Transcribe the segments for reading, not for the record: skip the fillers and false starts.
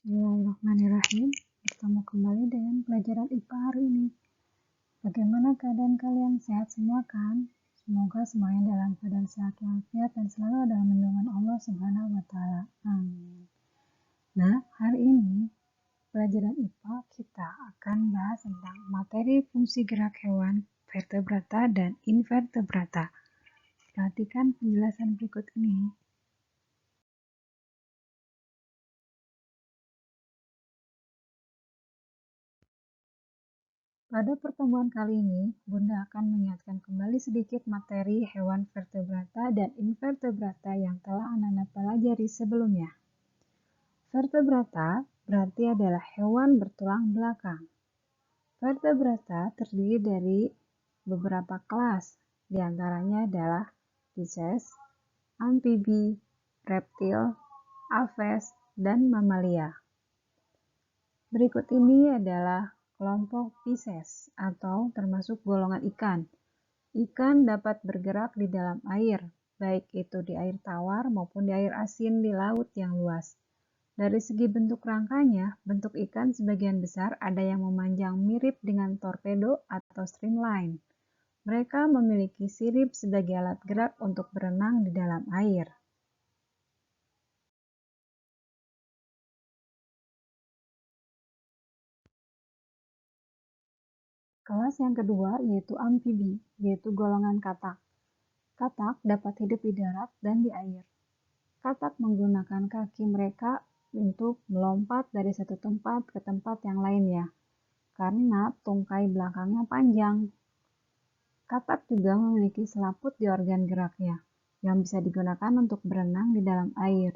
Bismillahirrahmanirrahim. Bertemu kembali dengan pelajaran IPA hari ini. Bagaimana keadaan kalian? Sehat semua kan? Semoga semuanya dalam keadaan sehat walafiat dan selalu dalam lindungan Allah Subhanahu wa Ta'ala. Amin. Nah, hari ini pelajaran IPA kita akan bahas tentang materi fungsi gerak hewan vertebrata dan invertebrata. Perhatikan penjelasan berikut ini. Pada pertemuan kali ini, Bunda akan mengingatkan kembali sedikit materi hewan vertebrata dan invertebrata yang telah Anak-anak pelajari sebelumnya. Vertebrata berarti adalah hewan bertulang belakang. Vertebrata terdiri dari beberapa kelas, diantaranya adalah Pisces, amfibi, reptil, aves, dan mamalia. Berikut ini adalah kelompok Pisces atau termasuk golongan ikan. Ikan dapat bergerak di dalam air, baik itu di air tawar maupun di air asin di laut yang luas. Dari segi bentuk rangkanya, bentuk ikan sebagian besar ada yang memanjang mirip dengan torpedo atau streamline. Mereka memiliki sirip sebagai alat gerak untuk berenang di dalam air. Kelas yang kedua yaitu amfibi, yaitu golongan katak. Katak dapat hidup di darat dan di air. Katak menggunakan kaki mereka untuk melompat dari satu tempat ke tempat yang lainnya, karena tungkai belakangnya panjang. Katak juga memiliki selaput di organ geraknya, yang bisa digunakan untuk berenang di dalam air.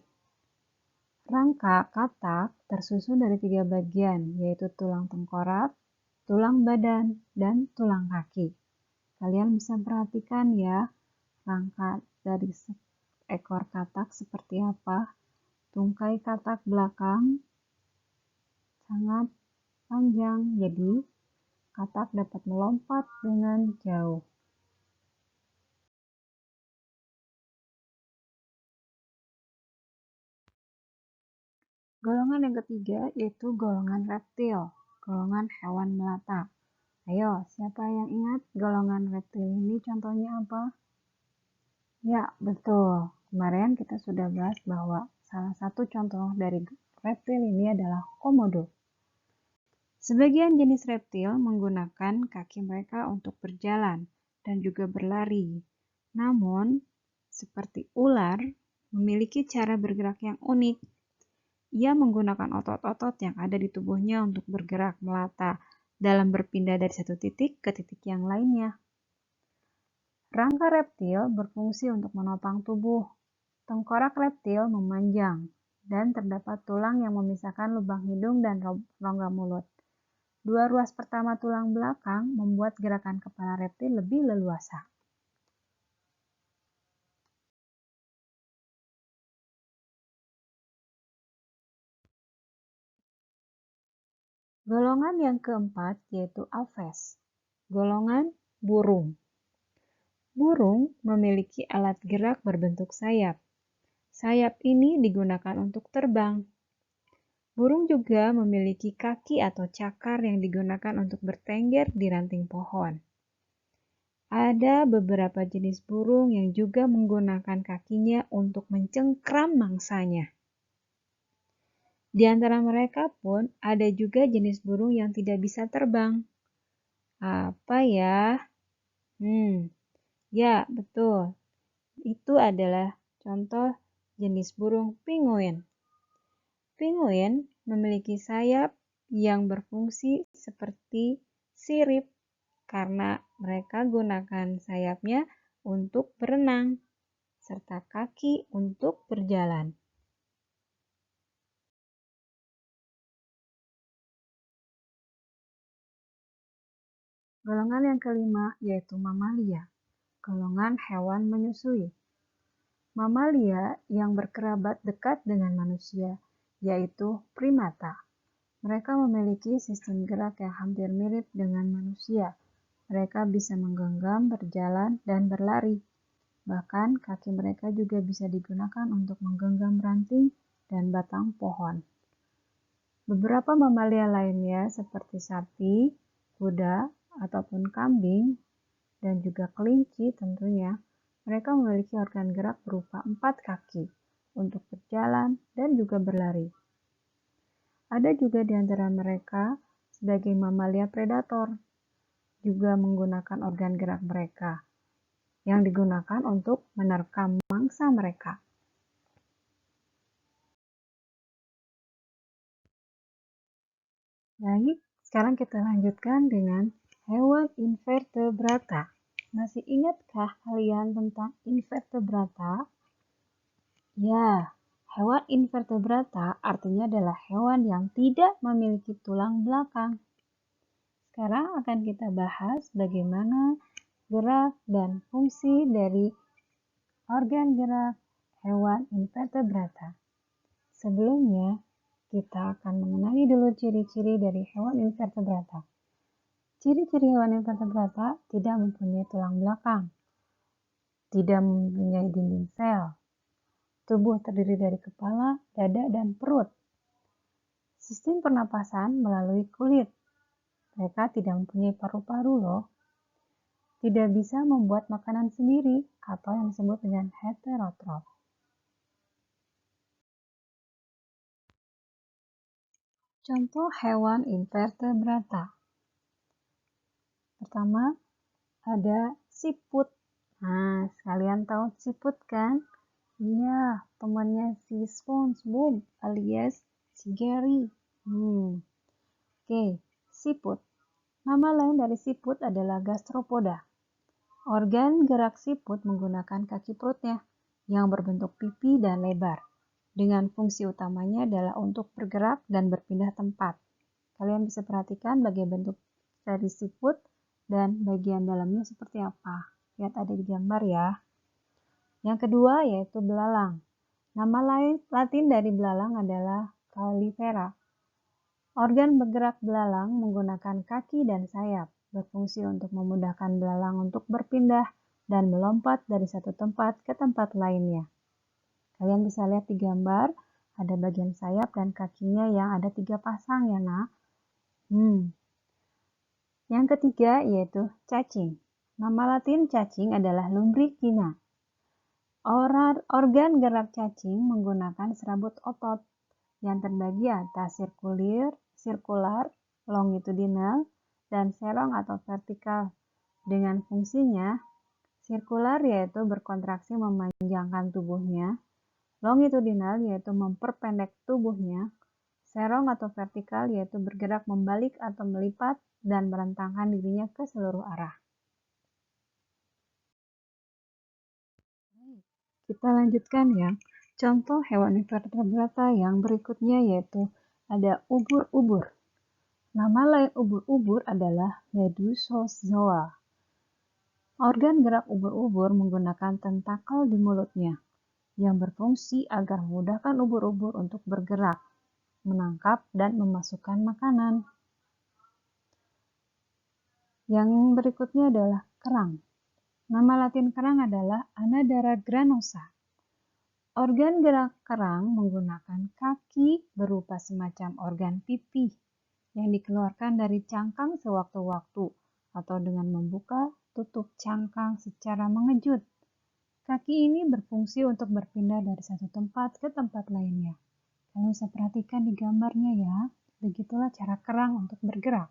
Rangka katak tersusun dari 3 bagian, yaitu tulang tengkorak, tulang badan, dan tulang kaki. Kalian bisa perhatikan ya, rangka dari ekor katak seperti apa. Tungkai katak belakang sangat panjang, jadi katak dapat melompat dengan jauh. Golongan yang ketiga yaitu golongan reptil, golongan hewan melata. Ayo, siapa yang ingat golongan reptil ini contohnya apa? Ya, betul. Kemarin kita sudah bahas bahwa salah satu contoh dari reptil ini adalah komodo. Sebagian jenis reptil menggunakan kaki mereka untuk berjalan dan juga berlari. Namun, seperti ular, memiliki cara bergerak yang unik. Ia menggunakan otot-otot yang ada di tubuhnya untuk bergerak melata dalam berpindah dari satu titik ke titik yang lainnya. Rangka reptil berfungsi untuk menopang tubuh. Tengkorak reptil memanjang dan terdapat tulang yang memisahkan lubang hidung dan rongga mulut. Dua ruas pertama tulang belakang membuat gerakan kepala reptil lebih leluasa. Golongan yang keempat yaitu aves, golongan burung. Burung memiliki alat gerak berbentuk sayap. Sayap ini digunakan untuk terbang. Burung juga memiliki kaki atau cakar yang digunakan untuk bertengger di ranting pohon. Ada beberapa jenis burung yang juga menggunakan kakinya untuk mencengkram mangsanya. Di antara mereka pun ada juga jenis burung yang tidak bisa terbang. Apa ya? Ya, betul. Itu adalah contoh jenis burung penguin. Penguin memiliki sayap yang berfungsi seperti sirip karena mereka gunakan sayapnya untuk berenang serta kaki untuk berjalan. Golongan yang kelima yaitu mamalia, golongan hewan menyusui. Mamalia yang berkerabat dekat dengan manusia, yaitu primata. Mereka memiliki sistem gerak yang hampir mirip dengan manusia. Mereka bisa menggenggam, berjalan, dan berlari. Bahkan kaki mereka juga bisa digunakan untuk menggenggam ranting dan batang pohon. Beberapa mamalia lainnya seperti sapi, kuda, ataupun kambing, dan juga kelinci tentunya, mereka memiliki organ gerak berupa 4 kaki untuk berjalan dan juga berlari. Ada juga di antara mereka sebagai mamalia predator, juga menggunakan organ gerak mereka yang digunakan untuk menerkam mangsa mereka. Baik, sekarang kita lanjutkan dengan hewan invertebrata. Masih ingatkah kalian tentang invertebrata? Ya, hewan invertebrata artinya adalah hewan yang tidak memiliki tulang belakang. Sekarang akan kita bahas bagaimana gerak dan fungsi dari organ gerak hewan invertebrata. Sebelumnya, kita akan mengenali dulu ciri-ciri dari hewan invertebrata. Ciri-ciri hewan invertebrata tidak mempunyai tulang belakang, tidak mempunyai dinding sel, tubuh terdiri dari kepala, dada, dan perut. Sistem pernapasan melalui kulit. Mereka tidak mempunyai paru-paru loh. Tidak bisa membuat makanan sendiri atau yang disebut dengan heterotrof. Contoh hewan invertebrata. Pertama, ada siput. Nah, sekalian tahu siput kan? Iya, temannya si SpongeBob alias si Gary. Oke, siput. Nama lain dari siput adalah gastropoda. Organ gerak siput menggunakan kaki perutnya yang berbentuk pipi dan lebar. Dengan fungsi utamanya adalah untuk bergerak dan berpindah tempat. Kalian bisa perhatikan bagian bentuk dari siput dan bagian dalamnya seperti apa. Lihat ada di gambar ya. Yang kedua yaitu belalang. Nama lain Latin dari belalang adalah Caulifera. Organ bergerak belalang menggunakan kaki dan sayap, berfungsi untuk memudahkan belalang untuk berpindah dan melompat dari satu tempat ke tempat lainnya. Kalian bisa lihat di gambar, ada bagian sayap dan kakinya yang ada 3 pasang ya nak. Yang ketiga yaitu cacing. Nama latin cacing adalah Lumbricina. Organ gerak cacing menggunakan serabut otot yang terbagi atas sirkular, longitudinal, dan serong atau vertikal. Dengan fungsinya, sirkular yaitu berkontraksi memanjangkan tubuhnya, longitudinal yaitu memperpendek tubuhnya, serong atau vertikal yaitu bergerak membalik atau melipat dan merentangkan dirinya ke seluruh arah. Kita lanjutkan ya. Contoh hewan invertebrata yang berikutnya yaitu ada ubur-ubur. Nama lain ubur-ubur adalah Medusozoa. Organ gerak ubur-ubur menggunakan tentakel di mulutnya yang berfungsi agar memudahkan ubur-ubur untuk bergerak, menangkap, dan memasukkan makanan. Yang berikutnya adalah kerang. Nama latin kerang adalah Anadara granosa. Organ gerak kerang menggunakan kaki berupa semacam organ pipih yang dikeluarkan dari cangkang sewaktu-waktu atau dengan membuka tutup cangkang secara mengejut. Kaki ini berfungsi untuk berpindah dari satu tempat ke tempat lainnya. Kalian bisa perhatikan di gambarnya ya. Begitulah cara kerang untuk bergerak.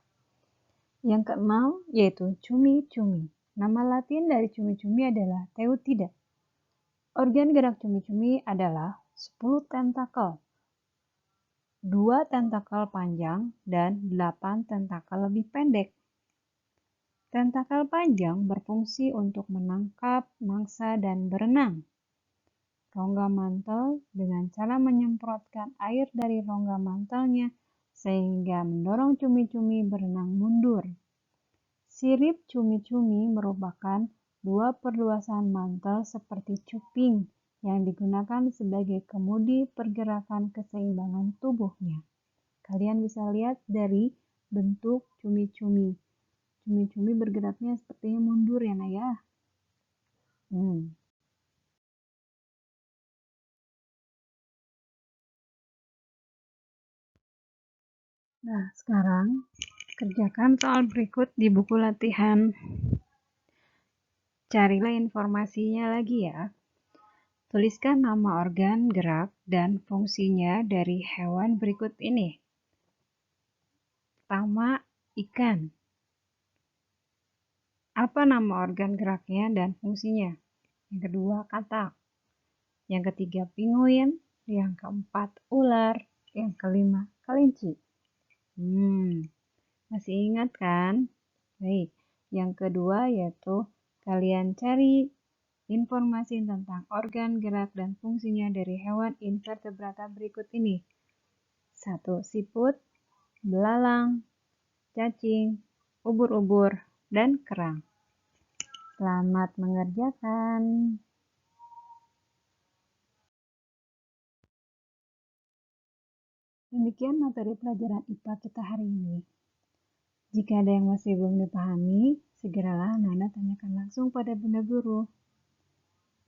Yang keenam yaitu cumi-cumi. Nama latin dari cumi-cumi adalah Teutida. Organ gerak cumi-cumi adalah 10 tentakel, 2 tentakel panjang, dan 8 tentakel lebih pendek. Tentakel panjang berfungsi untuk menangkap mangsa dan berenang. Rongga mantel dengan cara menyemprotkan air dari rongga mantelnya sehingga mendorong cumi-cumi berenang mundur. Sirip cumi-cumi merupakan 2/2 mantel seperti cuping yang digunakan sebagai kemudi pergerakan keseimbangan tubuhnya. Kalian bisa lihat dari bentuk cumi-cumi. Cumi-cumi bergeraknya sepertinya mundur ya nak ya. Nah, sekarang kerjakan soal berikut di buku latihan. Carilah informasinya lagi ya. Tuliskan nama organ gerak dan fungsinya dari hewan berikut ini. Pertama, ikan. Apa nama organ geraknya dan fungsinya? Yang kedua, katak. Yang ketiga, pinguin. Yang keempat, ular. Yang kelima, kelinci. Masih ingat kan? Baik, yang kedua yaitu kalian cari informasi tentang organ gerak dan fungsinya dari hewan invertebrata berikut ini. 1. Siput, belalang, cacing, ubur-ubur, dan kerang. Selamat mengerjakan. Demikian materi pelajaran IPA kita hari ini. Jika ada yang masih belum dipahami, segeralah Nana tanyakan langsung pada Bunda Guru.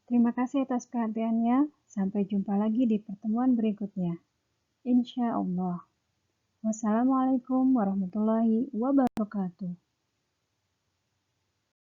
Terima kasih atas perhatiannya. Sampai jumpa lagi di pertemuan berikutnya. Insya Allah. Wassalamualaikum warahmatullahi wabarakatuh.